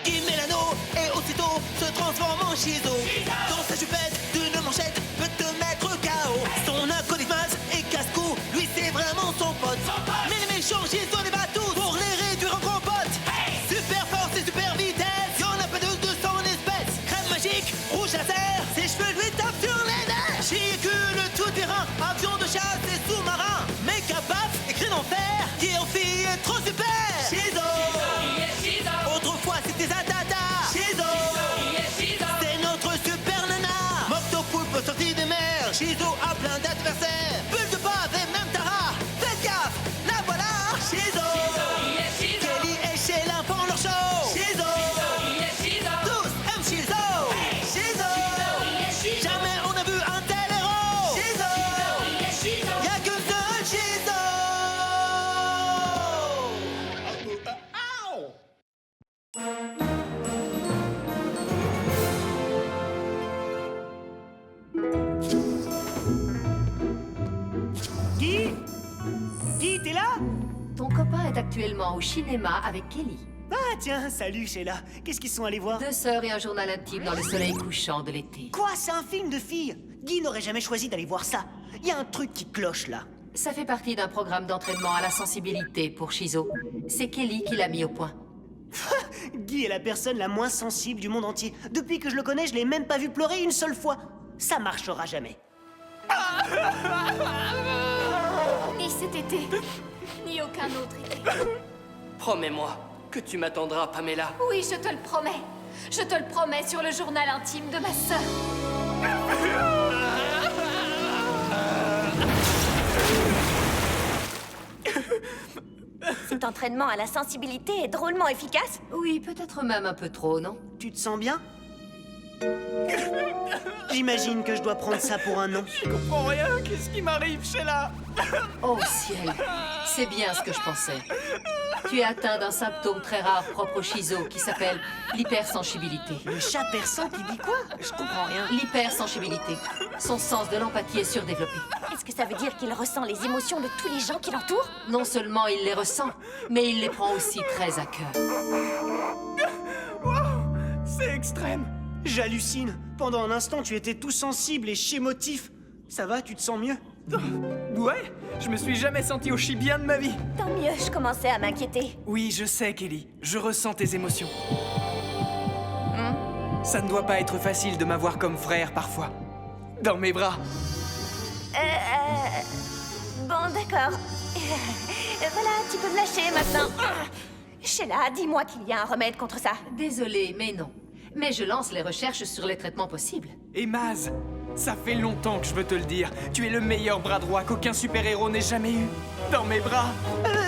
Qui met l'anneau et aussitôt se transforme en Shizo. Dans sa chupette d'une manchette peut te mettre KO. Son acolyte et casse-cou, lui c'est vraiment son pote. Mais les méchants Shizo les bat tous pour les réduire en compote. Super force et super vitesse, y'en a pas de 200 espèces. Crème magique, rouge laser, ses cheveux lui tapent sur les nerfs. Chicule tout terrain, avion de chasse et sous-marin. Méca paf et cri d'enfer, qui en fille est trop super. Shizo, autrefois c'était Zatata. Shizo, c'est notre super nana. Moctopoulpe sorti des mers. Shizo a plein d'adversaires. Bulle de bave et même Tara. Faites gaffe, la voilà. Shizo, Kelly et Sheila font leur show. Shizo, tous aiment Shizo. Shizo, jamais on a vu un tel héros. Shizo, y'a que seul Shizo. Guy, t'es là? Ton copain est actuellement au cinéma avec Kelly. Ah tiens, salut Sheila. Qu'est-ce qu'ils sont allés voir? 2 sœurs et un journal intime dans le soleil couchant de l'été. Quoi? C'est un film de filles? Guy n'aurait jamais choisi d'aller voir ça. Il y a un truc qui cloche là. Ça fait partie d'un programme d'entraînement à la sensibilité pour Shizo. C'est Kelly qui l'a mis au point. Guy est la personne la moins sensible du monde entier. Depuis que je le connais, je l'ai même pas vu pleurer une seule fois. Ça marchera jamais. Ni cet été, ni aucun autre été. Promets-moi que tu m'attendras, Pamela. Oui, je te le promets. Je te le promets sur le journal intime de ma sœur. Cet entraînement à la sensibilité est drôlement efficace. Oui, peut-être même un peu trop, non? Tu te sens bien? J'imagine que je dois prendre ça pour un non. Je comprends rien, qu'est-ce qui m'arrive, Sheila? Oh ciel, c'est bien ce que je pensais. Tu es atteint d'un symptôme très rare propre au Shizo qui s'appelle l'hypersensibilité. Le chat persan qui dit quoi? Je comprends rien. L'hypersensibilité. Son sens de l'empathie est surdéveloppé. Est-ce que ça veut dire qu'il ressent les émotions de tous les gens qui l'entourent? Non seulement il les ressent, mais il les prend aussi très à cœur. Wow, c'est extrême. J'hallucine. Pendant un instant, tu étais tout sensible et chémotif. Ça va, tu te sens mieux? Ouais, je me suis jamais senti aussi bien de ma vie. Tant mieux, je commençais à m'inquiéter. Oui, je sais, Kelly. Je ressens tes émotions. Ça ne doit pas être facile de m'avoir comme frère parfois. Dans mes bras. Bon, d'accord. Voilà, tu peux me lâcher maintenant. Sheila, dis-moi qu'il y a un remède contre ça. Désolée, mais non. Mais je lance les recherches sur les traitements possibles. Et Maz, ça fait longtemps que je veux te le dire. Tu es le meilleur bras droit qu'aucun super-héros n'ait jamais eu. Dans mes bras.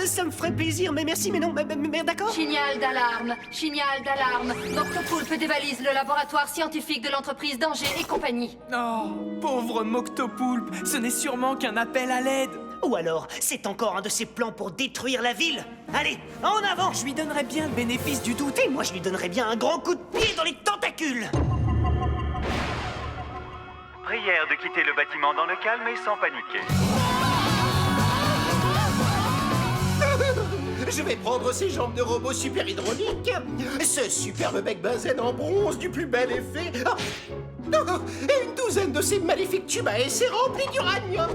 Ça me ferait plaisir, mais merci, mais non, mais d'accord? Signal d'alarme, signal d'alarme. Moctopoulpe dévalise le laboratoire scientifique de l'entreprise Danger et compagnie. Oh, pauvre Moctopoulpe, ce n'est sûrement qu'un appel à l'aide. Ou alors, c'est encore un de ses plans pour détruire la ville. Allez, en avant! Je lui donnerais bien le bénéfice du doute. Et moi, je lui donnerais bien un grand coup de pied dans les tentacules. Prière de quitter le bâtiment dans le calme et sans paniquer. Je vais prendre ces jambes de robot super hydrauliques, ce superbe bec benzène en bronze du plus bel effet, et une douzaine de ces magnifiques tubes à essai remplis d'uranium.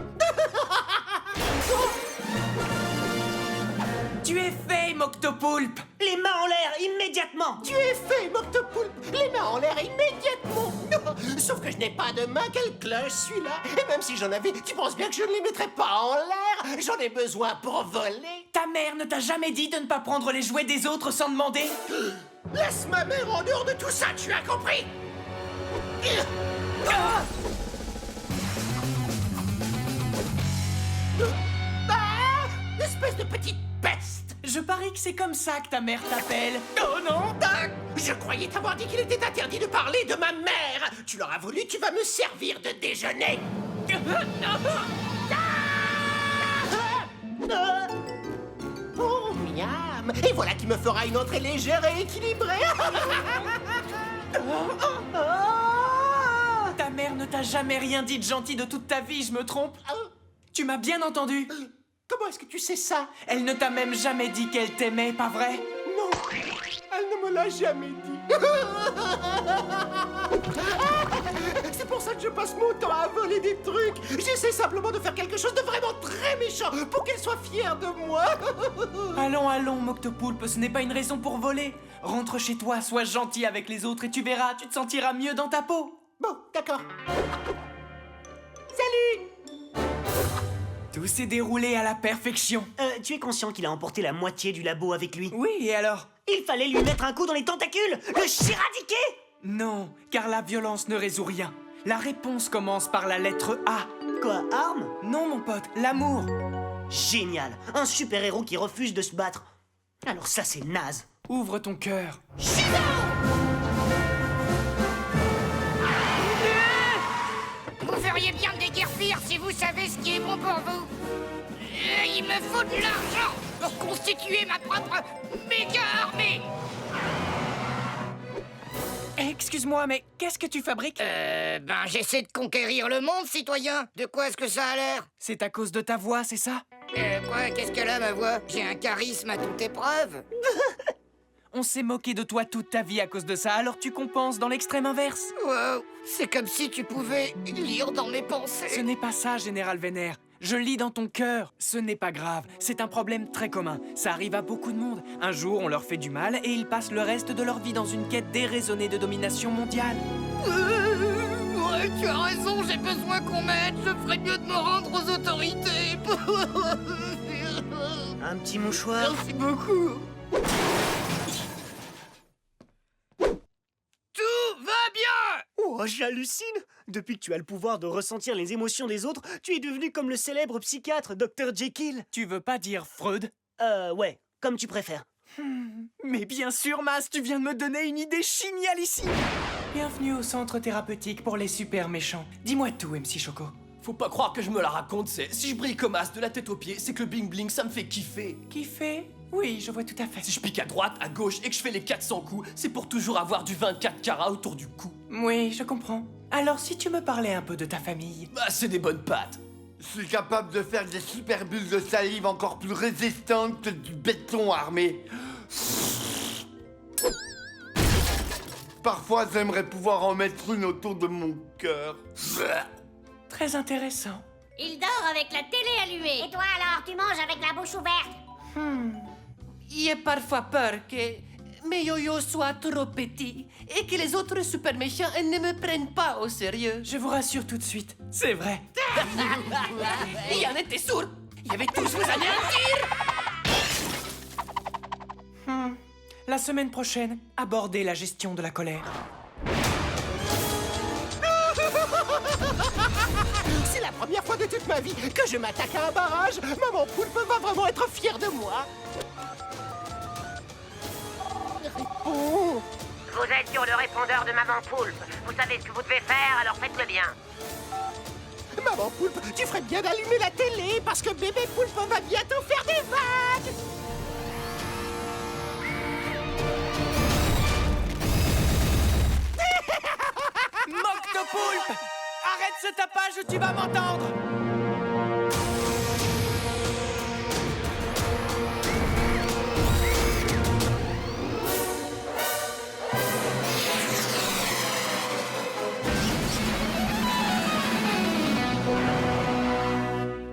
Tu es fait, Moctopoulpe. Les mains en l'air, immédiatement! Tu es fait, Moctopoulpe, les mains en l'air immédiatement. Sauf que je n'ai pas de main, quelle cloche celui-là. Et même si j'en avais, tu penses bien que je ne les mettrais pas en l'air? J'en ai besoin pour voler. Ta mère ne t'a jamais dit de ne pas prendre les jouets des autres sans demander? Laisse ma mère en dehors de tout ça, tu as compris? Espèce de petite peste! Je parie que c'est comme ça que ta mère t'appelle. Oh non! Je croyais t'avoir dit qu'il était interdit de parler de ma mère! Tu l'auras voulu, tu vas me servir de déjeuner! Oh, miam! Et voilà qui me fera une entrée légère et équilibrée! Ta mère ne t'a jamais rien dit de gentil de toute ta vie, je me trompe? Tu m'as bien entendu? Comment est-ce que tu sais ça? Elle ne t'a même jamais dit qu'elle t'aimait, pas vrai? Non! Elle ne me l'a jamais dit. C'est pour ça que je passe mon temps à voler des trucs. J'essaie simplement de faire quelque chose de vraiment très méchant pour qu'elle soit fière de moi. Allons, allons, Moctopoulpe, ce n'est pas une raison pour voler. Rentre chez toi, sois gentil avec les autres et tu verras, tu te sentiras mieux dans ta peau. Bon, d'accord. Salut! Tout s'est déroulé à la perfection. Tu es conscient qu'il a emporté la moitié du labo avec lui? Oui, et alors? Il fallait lui mettre un coup dans les tentacules, le chiradiquer! Non, car la violence ne résout rien. La réponse commence par la lettre A. Quoi, arme? Non, mon pote, l'amour. Génial, un super-héros qui refuse de se battre. Alors ça, c'est naze. Ouvre ton cœur. Vous feriez bien de déguerpir si vous savez ce qui est bon pour vous. Il me faut de l'argent pour constituer ma propre méga armée. Excuse-moi, mais qu'est-ce que tu fabriques? J'essaie de conquérir le monde, citoyen. De quoi est-ce que ça a l'air? C'est à cause de ta voix, c'est ça? Quoi, qu'est-ce qu'elle a, ma voix? J'ai un charisme à toute épreuve. On s'est moqué de toi toute ta vie à cause de ça, alors tu compenses dans l'extrême inverse. Wow, c'est comme si tu pouvais lire dans mes Ce pensées. n'est pas ça, Général Vénère. Je lis dans ton cœur. Ce n'est pas grave, c'est un problème très commun. Ça arrive à beaucoup de monde. Un jour, on leur fait du mal et ils passent le reste de leur vie dans une quête déraisonnée de domination mondiale. Ouais, tu as raison, j'ai besoin qu'on m'aide. Je ferais mieux de me rendre aux autorités. Un petit mouchoir. Merci beaucoup. Tout va bien. Oh, j'hallucine! Depuis que tu as le pouvoir de ressentir les émotions des autres, tu es devenu comme le célèbre psychiatre Dr. Jekyll. Tu veux pas dire Freud? Ouais, comme tu préfères. Mais bien sûr, Mas, tu viens de me donner une idée génialissime. Bienvenue au centre thérapeutique pour les super méchants. Dis-moi tout, MC Choco. Faut pas croire que je me la raconte, c'est... Si je brille comme As de la tête aux pieds, c'est que le bling bling, ça me fait kiffer. Kiffer? Oui, je vois tout à fait. Si je pique à droite, à gauche et que je fais les 400 coups, c'est pour toujours avoir du 24 carats autour du cou. Oui, je comprends. Alors, si tu me parlais un peu de ta famille. Bah, c'est des bonnes pattes. Je suis capable de faire des super bulles de salive encore plus résistantes que du béton armé. Parfois, j'aimerais pouvoir en mettre une autour de mon cœur. Très intéressant. Il dort avec la télé allumée. Et toi alors, tu manges avec la bouche ouverte? J'ai parfois peur que mes yo-yo soient trop petits et que les autres super méchants ne me prennent pas au sérieux. Je vous rassure tout de suite, c'est vrai. Il en était sourd. Il avait tous vous anéantir. La semaine prochaine, abordez la gestion de la colère. C'est la première fois de toute ma vie que je m'attaque à un barrage. Maman Poulpe va vraiment être fière de moi. Oh. Vous êtes sur le répondeur de Maman Poulpe. Vous savez ce que vous devez faire, alors faites-le bien. Maman Poulpe, tu ferais bien d'allumer la télé parce que bébé Poulpe va bientôt faire des vagues. Moctopoulpe! Arrête ce tapage ou tu vas m'entendre!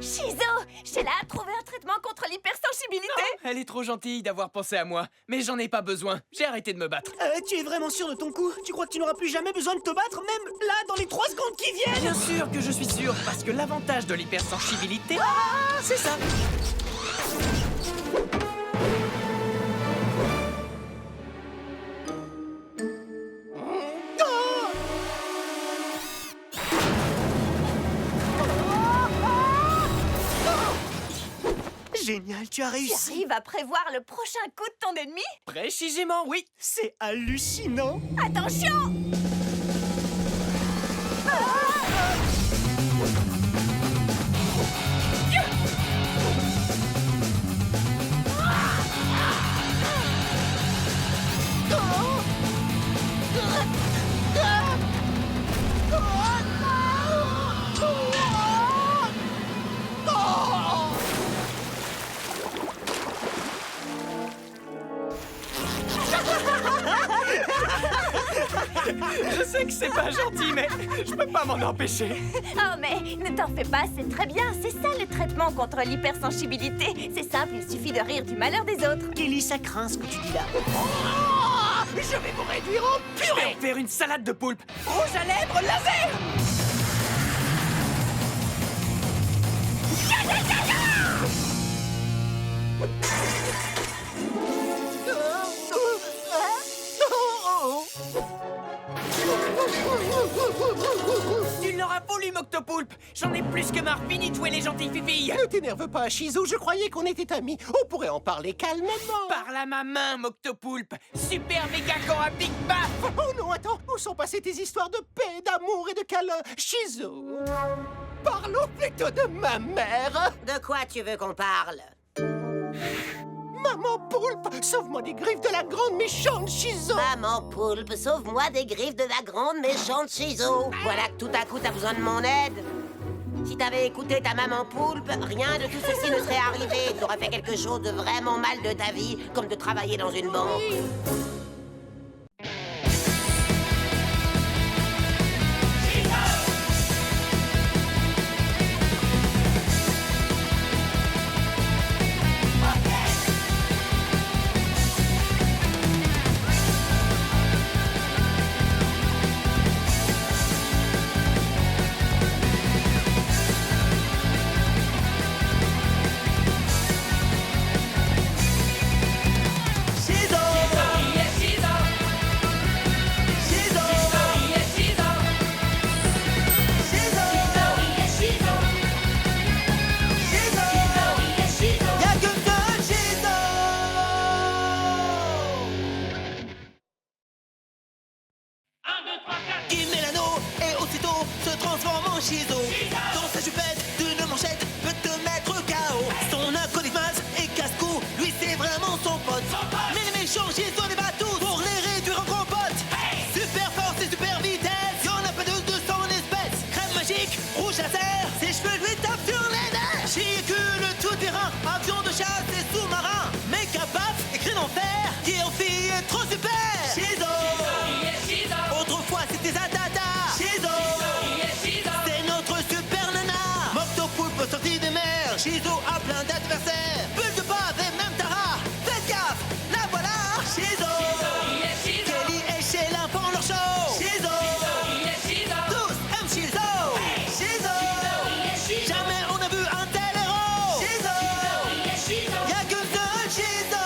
Shizo, Sheila a trouvé un traitement contre l'hypersensibilité. Elle est trop gentille d'avoir pensé à moi, mais j'en ai pas besoin. J'ai arrêté de me battre. Tu es vraiment sûr de ton coup? Tu crois que tu n'auras plus jamais besoin de te battre, même là, dans les 3 secondes qui viennent? Bien sûr que je suis sûr, parce que l'avantage de l'hypersensibilité, c'est ça. Génial, tu as Tu réussi! arrives à prévoir le prochain coup de ton ennemi? Précisément, oui. C'est hallucinant! Attention! Je sais que c'est pas gentil, mais je peux pas m'en empêcher. Oh, mais ne t'en fais pas, c'est très bien. C'est ça le traitement contre l'hypersensibilité. C'est simple, il suffit de rire du malheur des autres. Kelly, ça craint ce que tu dis là. Oh, je vais vous réduire en Je vais purée. en faire une salade de poulpe. Rouge à lèvres laser. Tu l'auras voulu, Moctopoulpe. J'en ai plus que marre. Fini de jouer les gentilles filles. Ne t'énerve pas, Shizo, je croyais qu'on était amis. On pourrait en parler calmement. Parle à ma main, Moctopoulpe. Super méga corps à Big Baf. Oh non, attends, où sont passées tes histoires de paix, d'amour et de câlin, Shizo? Parlons plutôt de ma mère. De quoi tu veux qu'on parle? Maman Poulpe, sauve-moi des griffes de la grande méchante Shizo. Maman Poulpe, sauve-moi des griffes de la grande méchante Shizo. Voilà que tout à coup t'as besoin de mon aide. Si t'avais écouté ta maman Poulpe, rien de tout ceci ne serait arrivé. T'aurais fait quelque chose de vraiment mal de ta vie, comme de travailler dans une banque. Qui met l'anneau et aussitôt se transforme en Shizo. Dans sa jupette d'une manchette peut te mettre KO. Son acolyte et casse-cou, lui c'est vraiment son pote. Mais les méchants Shizo les bat tous pour les réduire en compote. Super force et super vitesse, y'en a pas deux de son espèce. Crème magique, rouge laser, ses cheveux lui tapent sur les nerfs. Véhicule tout-terrain, avion de chasse et sous-marin. Méca paf, écrit en fer, qui en fille est trop super. Shizo. Autrefois c'était Zatata. Shizo. C'est notre super nana. Moctopoulpe sorti des mers. Shizo a plein d'adversaires. Bulle de bave et même Tara. Faites gaffe, la voilà. Shizo. Kelly et Sheila font leur show. Shizo. Tous aiment Shizo. Shizo. Jamais on a vu un tel héros. Shizo. Y'a que deux Shizo.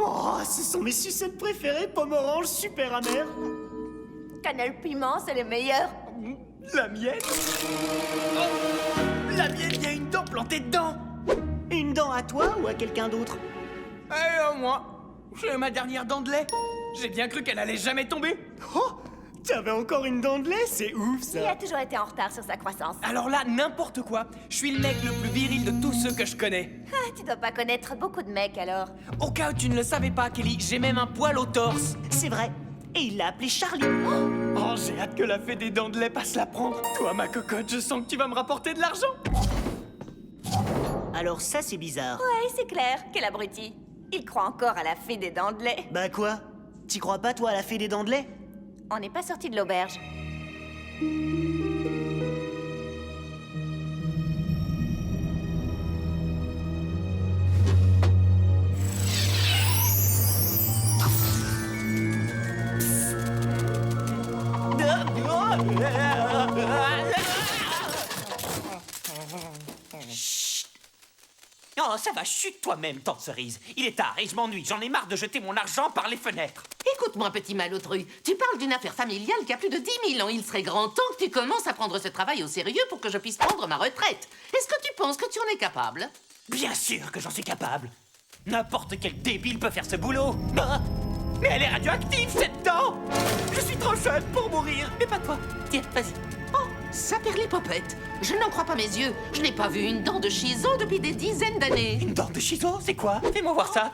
Oh, ce sont mes sucettes préférées, pomme orange super amère. Cannelle piment, c'est le meilleur. La mienne. Oh, la mienne, il y a une dent plantée dedans. Une dent à toi ou à quelqu'un d'autre? Eh, moi. J'ai ma dernière dent de lait. J'ai bien cru qu'elle allait jamais tomber. Oh, t'avais encore une dent de lait, c'est ouf Il a ça. toujours été en retard sur sa croissance. Alors là, n'importe quoi. Je suis le mec le plus viril de tous ceux que je connais. Ah, tu dois pas connaître beaucoup de mecs alors. Au cas où tu ne le savais pas, Kelly, j'ai même un poil au torse. C'est vrai. Et il l'a appelé Charlie. Oh, j'ai hâte que la fée des dents de lait passe la prendre. Toi, ma cocotte, je sens que tu vas me rapporter de l'argent. Alors ça, c'est bizarre. Ouais, c'est clair. Quel abruti. Il croit encore à la fée des dents de lait. Bah quoi? T'y crois pas, toi, à la fée des dents de lait? On n'est pas sorti de l'auberge. Oh, ça va, chute toi-même, tante Cerise. Il est tard et je m'ennuie. J'en ai marre de jeter mon argent par les fenêtres. Écoute-moi, petit malotru. Tu parles d'une affaire familiale qui a plus de 10 000 ans. Il serait grand temps que tu commences à prendre ce travail au sérieux pour que je puisse prendre ma retraite. Est-ce que tu penses que tu en es capable? Bien sûr que j'en suis capable. N'importe quel débile peut faire ce boulot. Ah, mais elle est radioactive, cette dent. Je suis trop jeune pour mourir. Mais pas toi. Tiens, vas-y. Oh, ça perd les popettes. Je n'en crois pas mes yeux. Je n'ai pas vu une dent de Shizo depuis des dizaines d'années. Une dent de Shizo, c'est quoi? Fais-moi voir ça.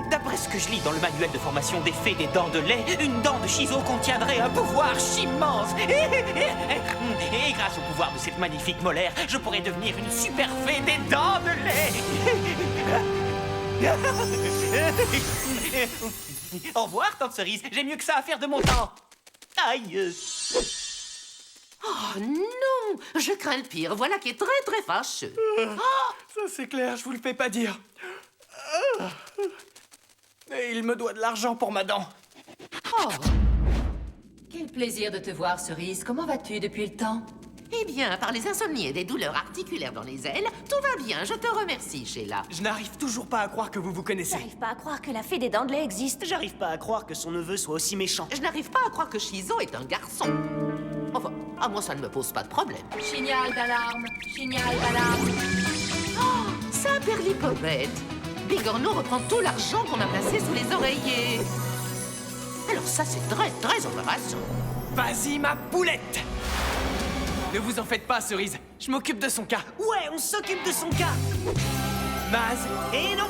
D'après ce que je lis dans le manuel de formation des fées des dents de lait, une dent de Shizo contiendrait un pouvoir immense. Et grâce au pouvoir de cette magnifique molaire, je pourrais devenir une super fée des dents de lait. Au revoir, Tante Cerise. J'ai mieux que ça à faire de mon temps. Aïe. Oh non! Je crains le pire. Voilà qui est très très fâcheux. Ça c'est clair, je vous le fais pas dire. Et il me doit de l'argent pour ma dent. Oh! Quel plaisir de te voir, Cerise. Comment vas-tu depuis le temps? Eh bien, par les insomnies et des douleurs articulaires dans les ailes, tout va bien, je te remercie, Sheila. Je n'arrive toujours pas à croire que vous vous connaissez. J'arrive pas à croire que la fée des dents de lait existe. J'arrive pas à croire que son neveu soit aussi méchant. Je n'arrive pas à croire que Shizo est un garçon. Enfin, à moi, ça ne me pose pas de problème. Signal d'alarme! Signal d'alarme! Oh, saperlipopette! Bigorneau reprend tout l'argent qu'on a placé sous les oreillers. Alors ça, c'est très, très embarrassant. Vas-y, ma poulette! Ne vous en faites pas, Cerise. Je m'occupe de son cas. Ouais, on s'occupe de son cas. Maz. Et non,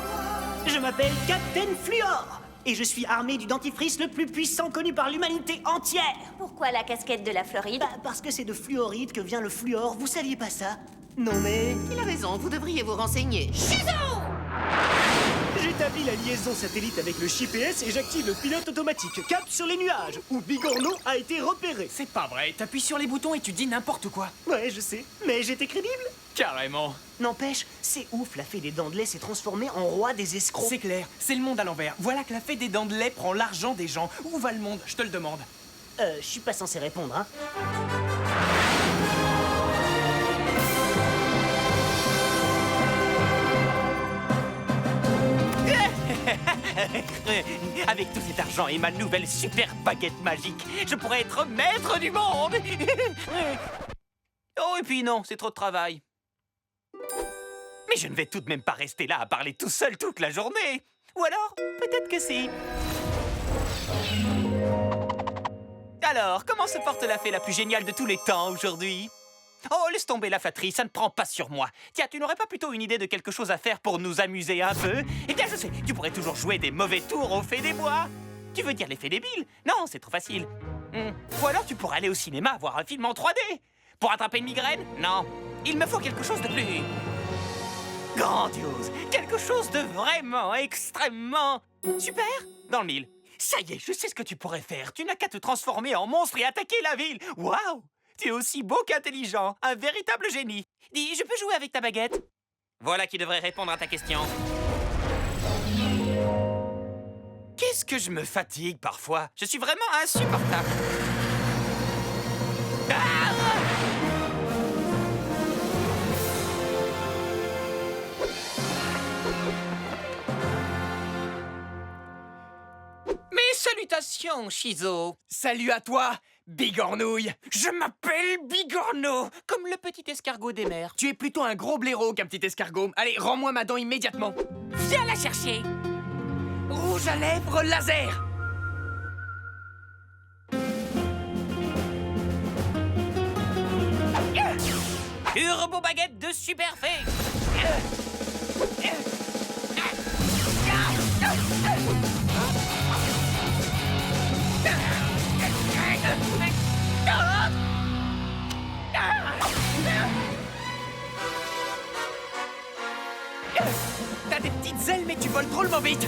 je m'appelle Captain Fluor. Et je suis armé du dentifrice le plus puissant connu par l'humanité entière. Pourquoi la casquette de la Floride? Parce que c'est de fluoride que vient le fluor. Vous saviez pas ça? Non mais... Il a raison, vous devriez vous renseigner. Shizo! J'établis la liaison satellite avec le GPS et j'active le pilote automatique. Cap sur les nuages, où Bigorneau a été repéré. C'est pas vrai, t'appuies sur les boutons et tu dis n'importe quoi. Ouais, je sais, mais j'étais crédible. Carrément. N'empêche, c'est ouf, la fée des dents de lait s'est transformée en roi des escrocs. C'est clair, c'est le monde à l'envers. Voilà que la fée des dents de lait prend l'argent des gens. Où va le monde, je te le demande? Je suis pas censé répondre, hein. Avec tout cet argent et ma nouvelle super baguette magique, je pourrais être maître du monde. Oh, et puis non, c'est trop de travail. Mais je ne vais tout de même pas rester là à parler tout seul toute la journée. Ou alors, peut-être que si. Alors, comment se porte la fée la plus géniale de tous les temps aujourd'hui? Oh, laisse tomber la flatterie, ça ne prend pas sur moi. Tiens, tu n'aurais pas plutôt une idée de quelque chose à faire pour nous amuser un peu? Eh bien, je sais, tu pourrais toujours jouer des mauvais tours aux fées des bois. Tu veux dire les fées débiles? Non, c'est trop facile. Ou alors tu pourrais aller au cinéma voir un film en 3D. Pour attraper une migraine? Non. Il me faut quelque chose de plus... grandiose. Quelque chose de vraiment extrêmement... super? Dans le mille. Ça y est, je sais ce que tu pourrais faire. Tu n'as qu'à te transformer en monstre et attaquer la ville. Waouh! Tu es aussi beau qu'intelligent, un véritable génie. Dis, je peux jouer avec ta baguette? Voilà qui devrait répondre à ta question. Qu'est-ce que je me fatigue parfois? Je suis vraiment insupportable. Ah! Mes salutations, Shizo. Salut à toi, Bigornouille. Je m'appelle Bigorneau, comme le petit escargot des mers. Tu es plutôt un gros blaireau qu'un petit escargot. Allez, rends-moi ma dent immédiatement. Viens la chercher. Rouge à lèvres laser. Turbo baguette de super fée. T'as des petites ailes, mais tu voles drôlement vite.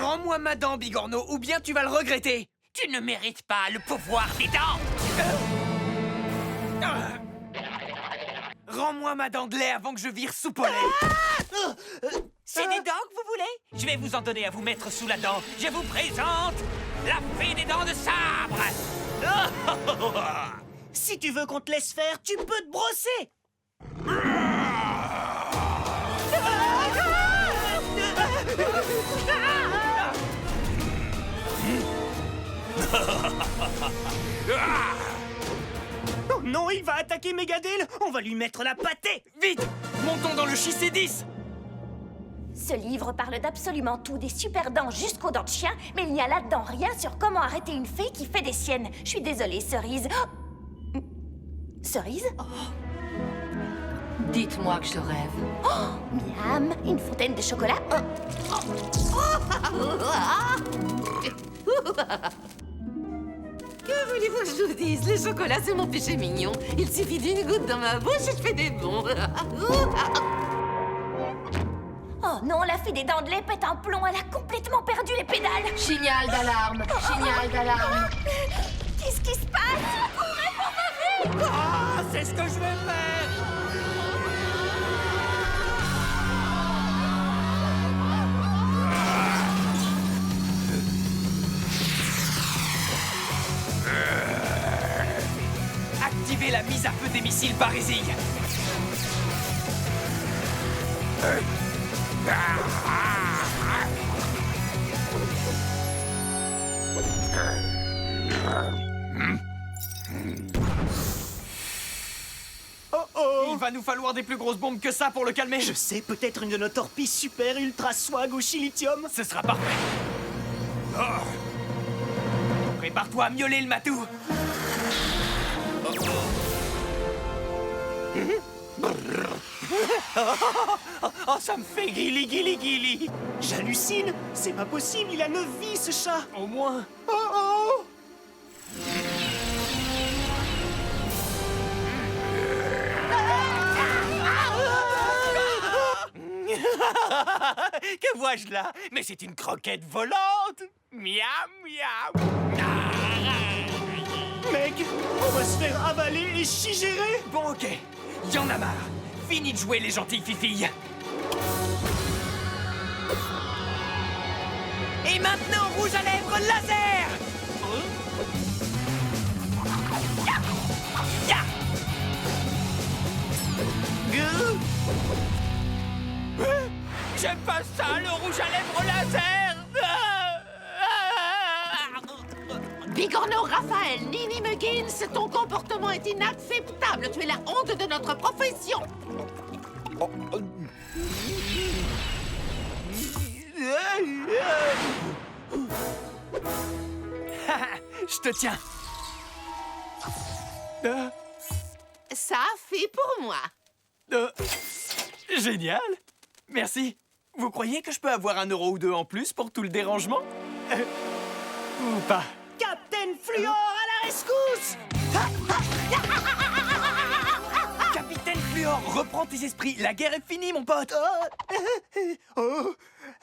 Rends-moi ma dent, Bigorneau, ou bien tu vas le regretter. Tu ne mérites pas le pouvoir des dents. Rends-moi ma dent de lait avant que je vire soupe au lait. C'est des dents que vous voulez? Je vais vous en donner à vous mettre sous la dent. Je vous présente la fée des dents de sabre. Si tu veux qu'on te laisse faire, tu peux te brosser. Oh non, il va attaquer Megadale. On va lui mettre la pâtée. Vite, montons dans le Schistedis. Ce livre parle d'absolument tout, des super dents jusqu'aux dents de chien, mais il n'y a là-dedans rien sur comment arrêter une fée qui fait des siennes. Je suis désolée, Cerise. Oh. Cerise? Dites-moi que je rêve. Miam, une fontaine de chocolat. Que voulez-vous que je vous dise? Le chocolat, c'est mon péché mignon. Il suffit d'une goutte dans ma bouche et je fais des bonds. Oh non, la fille des dents de lait pète un plomb. Elle a complètement perdu les pédales. Signal d'alarme. Signal d'alarme. Qu'est-ce qui se passe? Courez, pour favor! Ah, c'est ce que je vais faire! Activez la mise à feu des missiles parisiens. Il va nous falloir des plus grosses bombes que ça pour le calmer. Je sais, peut-être une de nos torpilles super ultra swag au chilithium. Ce sera parfait. Oh. Prépare-toi à miauler le matou. Oh, ça me fait guili guili guili. J'hallucine. C'est pas possible, il a 9 vies ce chat. Au moins. Oh oh. Que vois-je là? Mais c'est une croquette volante. Miam, miam. Mec, on va se faire avaler et chigérer. Bon, ok. Y en a marre. Fini de jouer les gentilles fifilles. Et maintenant, rouge à lèvres laser. J'aime pas ça, le rouge à lèvres laser. Bigorneau Raphaël, Nini Muggins, ton comportement est inacceptable. Tu es la honte de notre profession. Je te tiens. Ça fait pour moi. Génial. Merci. Vous croyez que je peux avoir 1 euro ou 2 en plus pour tout le dérangement? Ou pas? Captain Fluor à la rescousse. Capitaine Fluor, reprends tes esprits. La guerre est finie, mon pote. Oh,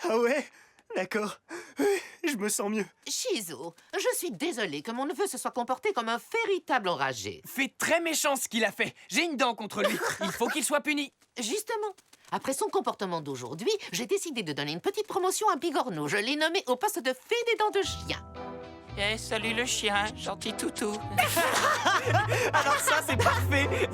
ah ouais, d'accord. Je me sens mieux. Shizo, je suis désolée que mon neveu se soit comporté comme un véritable enragé. Fait très méchant ce qu'il a fait. J'ai une dent contre lui. Il faut qu'il soit puni. Justement, après son comportement d'aujourd'hui, j'ai décidé de donner une petite promotion à Bigorneau. Je l'ai nommé au poste de fée des dents de chien. Eh, salut le chien, gentil toutou. Alors ça, c'est parfait.